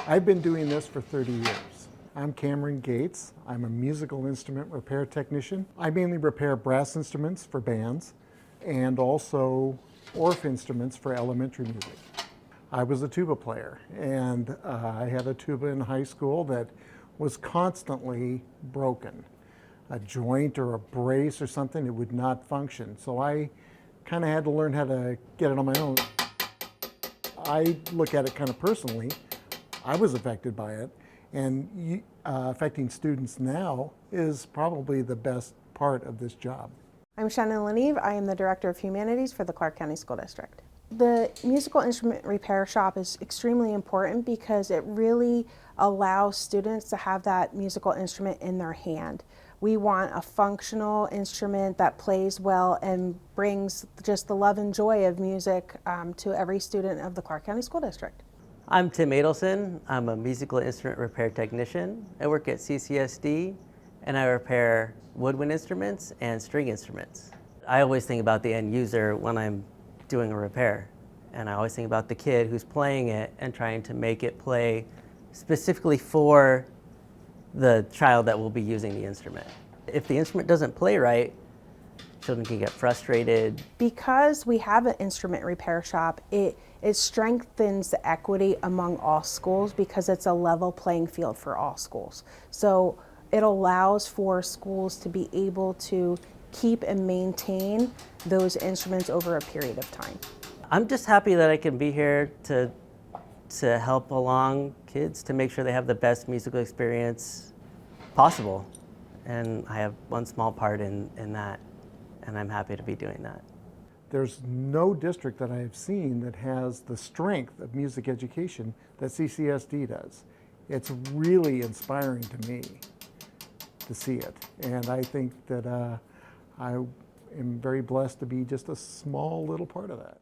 I've been doing this for 30 years. I'm Cameron Gates. I'm a musical instrument repair technician. I mainly repair brass instruments for bands and also Orff instruments for elementary music. I was a tuba player, and I had a tuba in high school that was constantly broken. A joint or a brace or something, it would not function. So I kind of had to learn how to get it on my own. I look at it kind of personally. I was affected by it, and affecting students now is probably the best part of this job. I'm Shannon Lanive. I am the Director of Humanities for the Clark County School District. The musical instrument repair shop is extremely important because it really allows students to have that musical instrument in their hand. We want a functional instrument that plays well and brings just the love and joy of music to every student of the Clark County School District. I'm Tim Adelson. I'm a musical instrument repair technician. I work at CCSD and I repair woodwind instruments and string instruments. I always think about the end user when I'm doing a repair, and I always think about the kid who's playing it and trying to make it play specifically for the child that will be using the instrument. If the instrument doesn't play right, children can get frustrated. Because we have an instrument repair shop, it strengthens the equity among all schools because it's a level playing field for all schools. So it allows for schools to be able to keep and maintain those instruments over a period of time. I'm just happy that I can be here to help along kids to make sure they have the best musical experience possible. And I have one small part in that, and I'm happy to be doing that. There's no district that I've seen that has the strength of music education that CCSD does. It's really inspiring to me to see it. And I think that I am very blessed to be just a small little part of that.